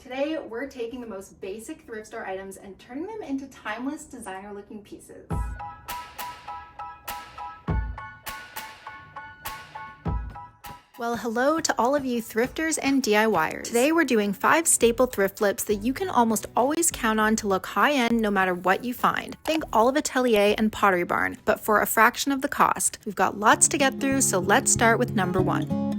Today, we're taking the most basic thrift store items and turning them into timeless, designer-looking pieces. Well, hello to all of you thrifters and DIYers. Today we're doing 5 staple thrift flips that you can almost always count on to look high-end no matter what you find. Think Olive Atelier and Pottery Barn, but for a fraction of the cost. We've got lots to get through, so let's start with number 1.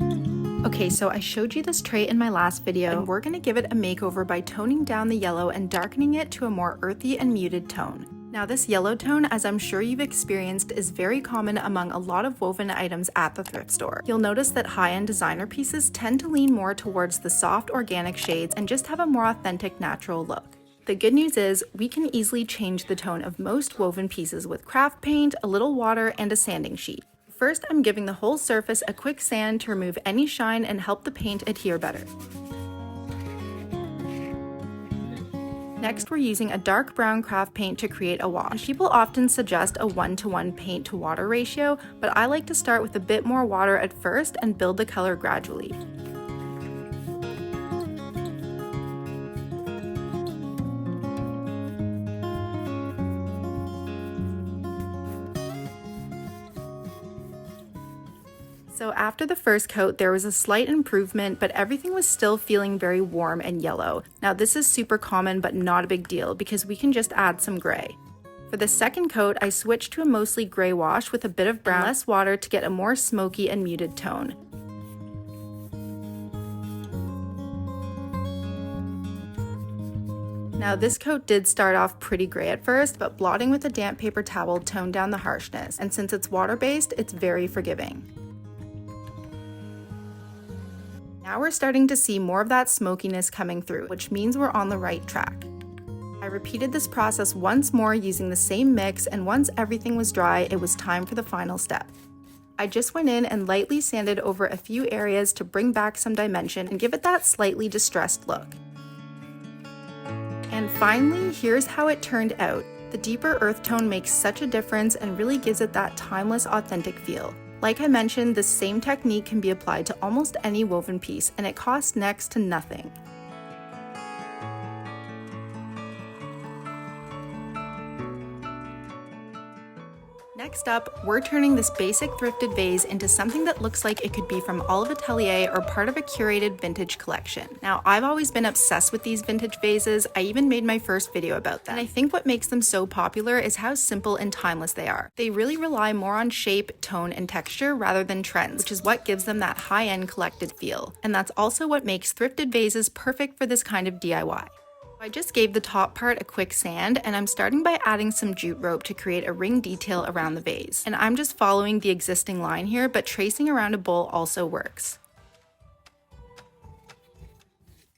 Okay, so I showed you this tray in my last video, and we're going to give it a makeover by toning down the yellow and darkening it to a more earthy and muted tone. Now this yellow tone, as I'm sure you've experienced, is very common among a lot of woven items at the thrift store. You'll notice that high-end designer pieces tend to lean more towards the soft organic shades and just have a more authentic natural look. The good news is, we can easily change the tone of most woven pieces with craft paint, a little water, and a sanding sheet. First, I'm giving the whole surface a quick sand to remove any shine and help the paint adhere better. Next, we're using a dark brown craft paint to create a wash. People often suggest a 1-to-1 paint to water ratio, but I like to start with a bit more water at first and build the color gradually. So after the first coat, there was a slight improvement, but everything was still feeling very warm and yellow. Now this is super common, but not a big deal because we can just add some gray. For the second coat, I switched to a mostly gray wash with a bit of brown and less water to get a more smoky and muted tone. Now this coat did start off pretty gray at first, but blotting with a damp paper towel toned down the harshness, and since it's water-based, it's very forgiving. Now we're starting to see more of that smokiness coming through, which means we're on the right track. I repeated this process once more using the same mix, and once everything was dry, it was time for the final step. I just went in and lightly sanded over a few areas to bring back some dimension and give it that slightly distressed look. And finally, here's how it turned out. The deeper earth tone makes such a difference and really gives it that timeless, authentic feel. Like I mentioned, this same technique can be applied to almost any woven piece, and it costs next to nothing. Next up, we're turning this basic thrifted vase into something that looks like it could be from Olive Atelier or part of a curated vintage collection. Now, I've always been obsessed with these vintage vases. I even made my first video about them. And I think what makes them so popular is how simple and timeless they are. They really rely more on shape, tone, and texture rather than trends, which is what gives them that high-end collected feel. And that's also what makes thrifted vases perfect for this kind of DIY. I just gave the top part a quick sand, and I'm starting by adding some jute rope to create a ring detail around the vase. And I'm just following the existing line here, but tracing around a bowl also works.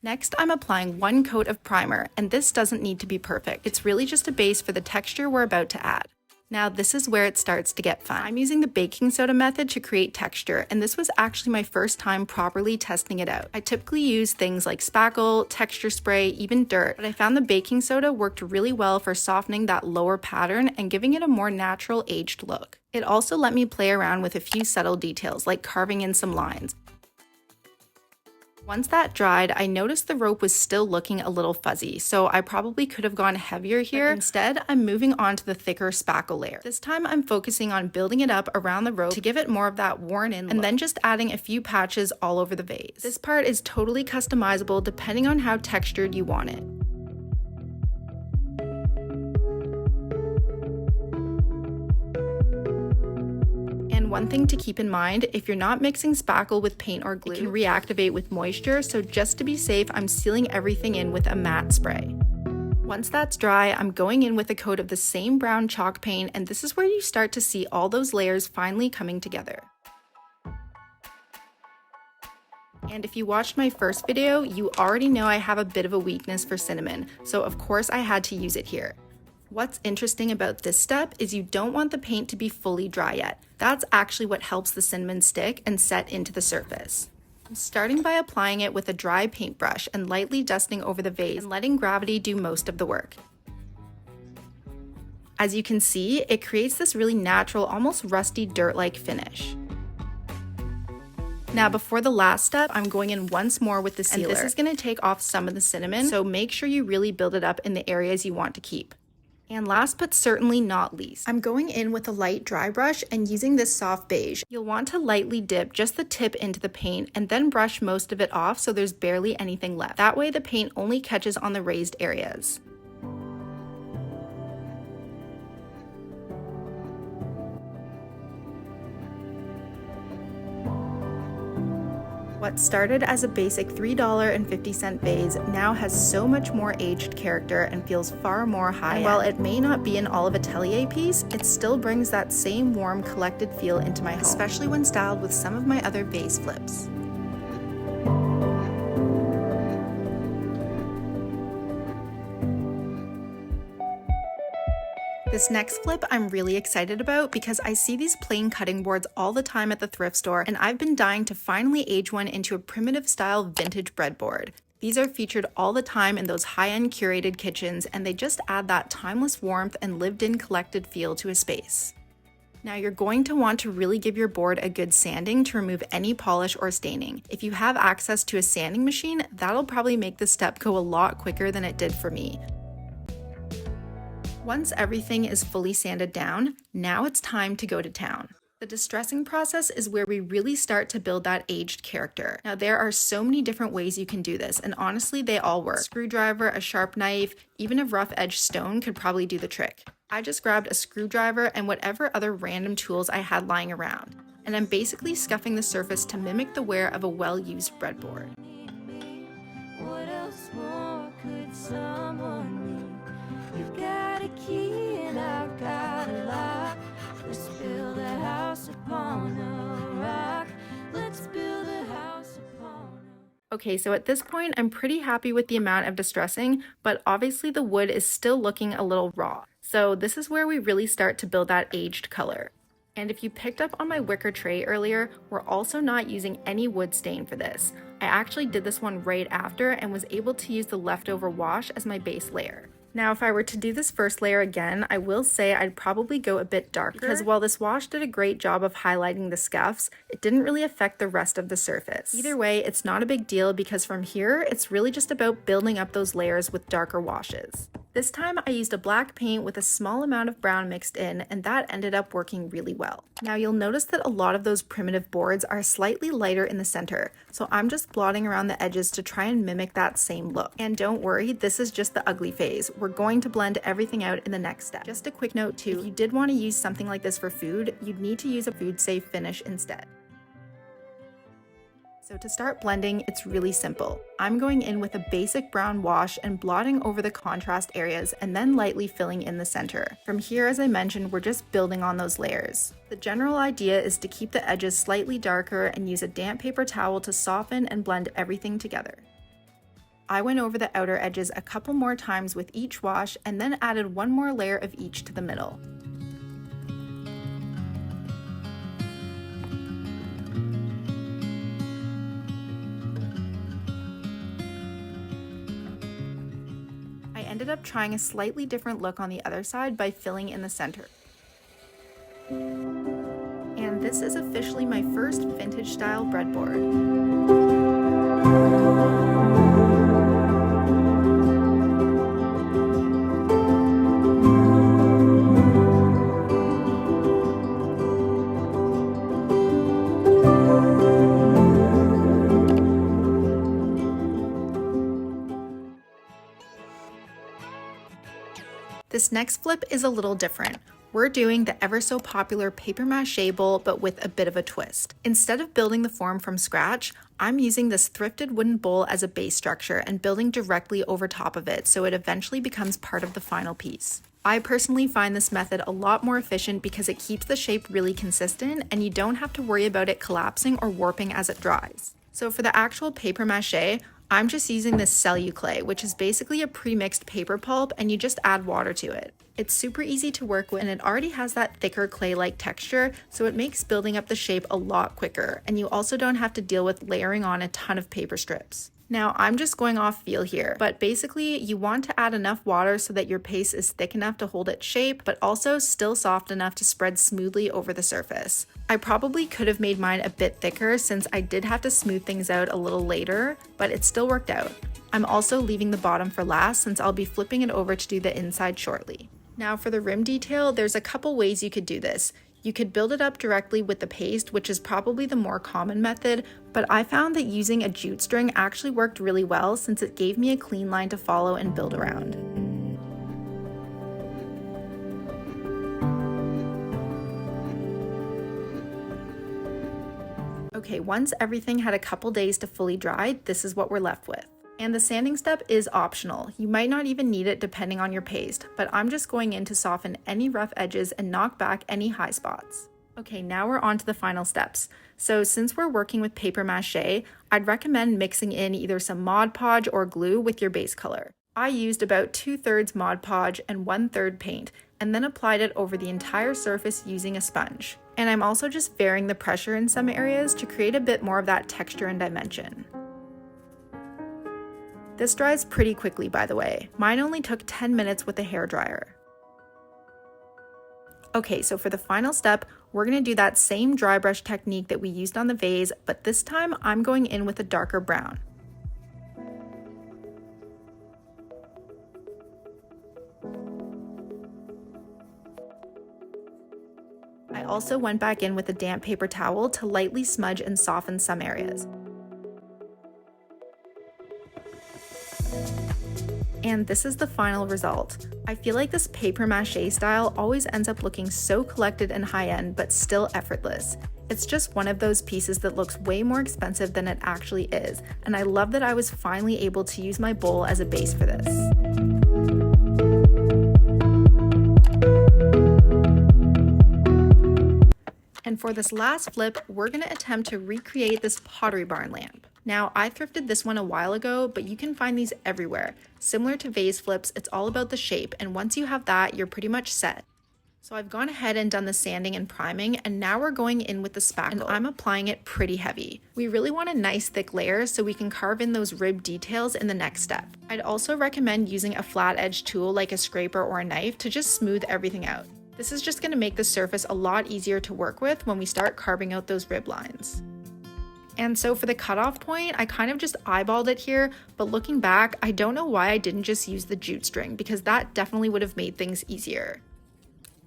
Next, I'm applying 1 coat of primer, and this doesn't need to be perfect. It's really just a base for the texture we're about to add. Now this is where it starts to get fun. I'm using the baking soda method to create texture, and this was actually my first time properly testing it out. I typically use things like spackle, texture spray, even dirt, but I found the baking soda worked really well for softening that lower pattern and giving it a more natural aged look. It also let me play around with a few subtle details like carving in some lines. Once that dried, I noticed the rope was still looking a little fuzzy, so I probably could have gone heavier here. Instead, I'm moving on to the thicker spackle layer. This time I'm focusing on building it up around the rope to give it more of that worn-in look, and then just adding a few patches all over the vase. This part is totally customizable depending on how textured you want it. One thing to keep in mind, if you're not mixing spackle with paint or glue, it can reactivate with moisture, so just to be safe, I'm sealing everything in with a matte spray. Once that's dry, I'm going in with a coat of the same brown chalk paint, and this is where you start to see all those layers finally coming together. And if you watched my first video, you already know I have a bit of a weakness for cinnamon, so of course I had to use it here. What's interesting about this step is you don't want the paint to be fully dry yet. That's actually what helps the cinnamon stick and set into the surface. I'm starting by applying it with a dry paintbrush and lightly dusting over the vase and letting gravity do most of the work. As you can see, it creates this really natural, almost rusty dirt-like finish. Now before the last step, I'm going in once more with the sealer. And this is going to take off some of the cinnamon, so make sure you really build it up in the areas you want to keep. And last but certainly not least, I'm going in with a light dry brush and using this soft beige. You'll want to lightly dip just the tip into the paint and then brush most of it off so there's barely anything left. That way the paint only catches on the raised areas. What started as a basic $3.50 vase now has so much more aged character and feels far more high-end. While it may not be an Olive Atelier piece, it still brings that same warm, collected feel into my home, especially when styled with some of my other vase flips. This next flip I'm really excited about because I see these plain cutting boards all the time at the thrift store, and I've been dying to finally age one into a primitive style vintage breadboard. These are featured all the time in those high-end curated kitchens, and they just add that timeless warmth and lived-in collected feel to a space. Now you're going to want to really give your board a good sanding to remove any polish or staining. If you have access to a sanding machine, that'll probably make the step go a lot quicker than it did for me. Once everything is fully sanded down, now it's time to go to town. The distressing process is where we really start to build that aged character. Now there are so many different ways you can do this, and honestly they all work. A screwdriver, a sharp knife, even a rough edged stone could probably do the trick. I just grabbed a screwdriver and whatever other random tools I had lying around, and I'm basically scuffing the surface to mimic the wear of a well-used breadboard. What else more could someone need? You've got a key and I've got a lock. Let's build a house upon a rock. Let's build a house upon a... Okay, so at this point, I'm pretty happy with the amount of distressing, but obviously the wood is still looking a little raw. So this is where we really start to build that aged color. And if you picked up on my wicker tray earlier, we're also not using any wood stain for this. I actually did this one right after and was able to use the leftover wash as my base layer. Now, if I were to do this first layer again, I will say I'd probably go a bit darker because while this wash did a great job of highlighting the scuffs, it didn't really affect the rest of the surface. Either way, it's not a big deal because from here, it's really just about building up those layers with darker washes. This time I used a black paint with a small amount of brown mixed in, and that ended up working really well. Now you'll notice that a lot of those primitive boards are slightly lighter in the center, so I'm just blotting around the edges to try and mimic that same look. And don't worry, this is just the ugly phase. We're going to blend everything out in the next step. Just a quick note too, if you did want to use something like this for food, you'd need to use a food safe finish instead. So to start blending, it's really simple. I'm going in with a basic brown wash and blotting over the contrast areas and then lightly filling in the center. From here, as I mentioned, we're just building on those layers. The general idea is to keep the edges slightly darker and use a damp paper towel to soften and blend everything together. I went over the outer edges a couple more times with each wash and then added one more layer of each to the middle. I ended up trying a slightly different look on the other side by filling in the center. And this is officially my first vintage style breadboard. This next flip is a little different. We're doing the ever so popular paper mache bowl, but with a bit of a twist. Instead of building the form from scratch, I'm using this thrifted wooden bowl as a base structure and building directly over top of it so it eventually becomes part of the final piece. I personally find this method a lot more efficient because it keeps the shape really consistent and you don't have to worry about it collapsing or warping as it dries. So for the actual paper mache, I'm just using this celluclay, which is basically a pre-mixed paper pulp, and you just add water to it. It's super easy to work with and it already has that thicker clay-like texture, so it makes building up the shape a lot quicker, and you also don't have to deal with layering on a ton of paper strips. Now I'm just going off feel here, but basically you want to add enough water so that your paste is thick enough to hold its shape, but also still soft enough to spread smoothly over the surface. I probably could have made mine a bit thicker since I did have to smooth things out a little later, but it still worked out. I'm also leaving the bottom for last since I'll be flipping it over to do the inside shortly. Now for the rim detail, there's a couple ways you could do this. You could build it up directly with the paste, which is probably the more common method, but I found that using a jute string actually worked really well since it gave me a clean line to follow and build around. Okay, once everything had a couple days to fully dry, this is what we're left with. And the sanding step is optional. You might not even need it depending on your paste, but I'm just going in to soften any rough edges and knock back any high spots. Okay, now we're on to the final steps. So since we're working with paper mache, I'd recommend mixing in either some Mod Podge or glue with your base color. I used about 2/3 Mod Podge and 1/3 paint, and then applied it over the entire surface using a sponge. And I'm also just varying the pressure in some areas to create a bit more of that texture and dimension. This dries pretty quickly, by the way. Mine only took 10 minutes with a hairdryer. Okay, so for the final step, we're gonna do that same dry brush technique that we used on the vase, but this time I'm going in with a darker brown. I also went back in with a damp paper towel to lightly smudge and soften some areas. And this is the final result. I feel like this paper mache style always ends up looking so collected and high-end, but still effortless. It's just one of those pieces that looks way more expensive than it actually is, and I love that I was finally able to use my bowl as a base for this. And for this last flip, we're gonna attempt to recreate this Pottery Barn lamp. Now, I thrifted this one a while ago, but you can find these everywhere. Similar to vase flips, it's all about the shape, and once you have that, you're pretty much set. So I've gone ahead and done the sanding and priming, and now we're going in with the spackle, and I'm applying it pretty heavy. We really want a nice thick layer so we can carve in those rib details in the next step. I'd also recommend using a flat edge tool like a scraper or a knife to just smooth everything out. This is just gonna make the surface a lot easier to work with when we start carving out those rib lines. And so for the cutoff point, I kind of just eyeballed it here, but looking back, I don't know why I didn't just use the jute string because that definitely would have made things easier.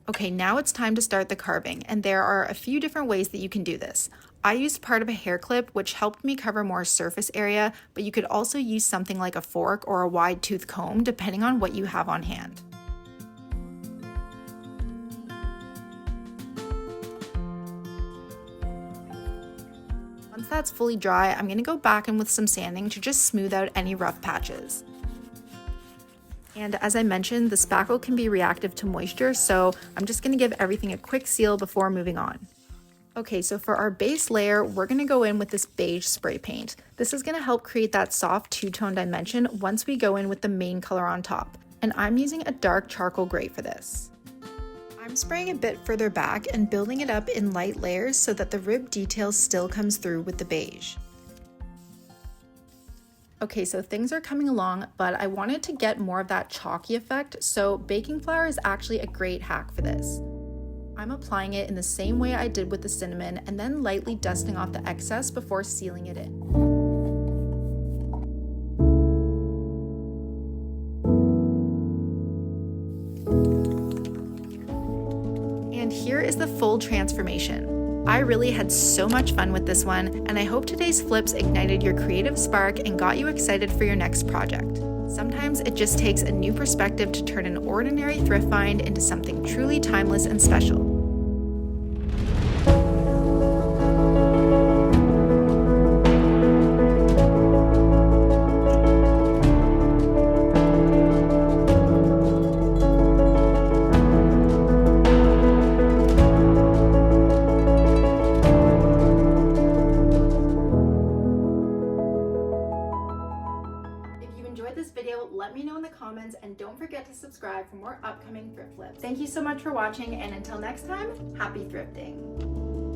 Okay, now it's time to start the carving, and there are a few different ways that you can do this. I used part of a hair clip, which helped me cover more surface area, but you could also use something like a fork or a wide tooth comb, depending on what you have on hand. Once that's fully dry, I'm gonna go back in with some sanding to just smooth out any rough patches. And as I mentioned, the spackle can be reactive to moisture, so I'm just gonna give everything a quick seal before moving on. Okay, so for our base layer, we're gonna go in with this beige spray paint. This is gonna help create that soft two-tone dimension once we go in with the main color on top. And I'm using a dark charcoal gray for this. I'm spraying a bit further back and building it up in light layers so that the rib detail still comes through with the beige. Okay, so things are coming along, but I wanted to get more of that chalky effect, so baking flour is actually a great hack for this. I'm applying it in the same way I did with the cinnamon and then lightly dusting off the excess before sealing it in. And here is the full transformation. I really had so much fun with this one, and I hope today's flips ignited your creative spark and got you excited for your next project. Sometimes it just takes a new perspective to turn an ordinary thrift find into something truly timeless and special. Let me know in the comments, and don't forget to subscribe for more upcoming thrift flips. Thank you so much for watching, and until next time, happy thrifting.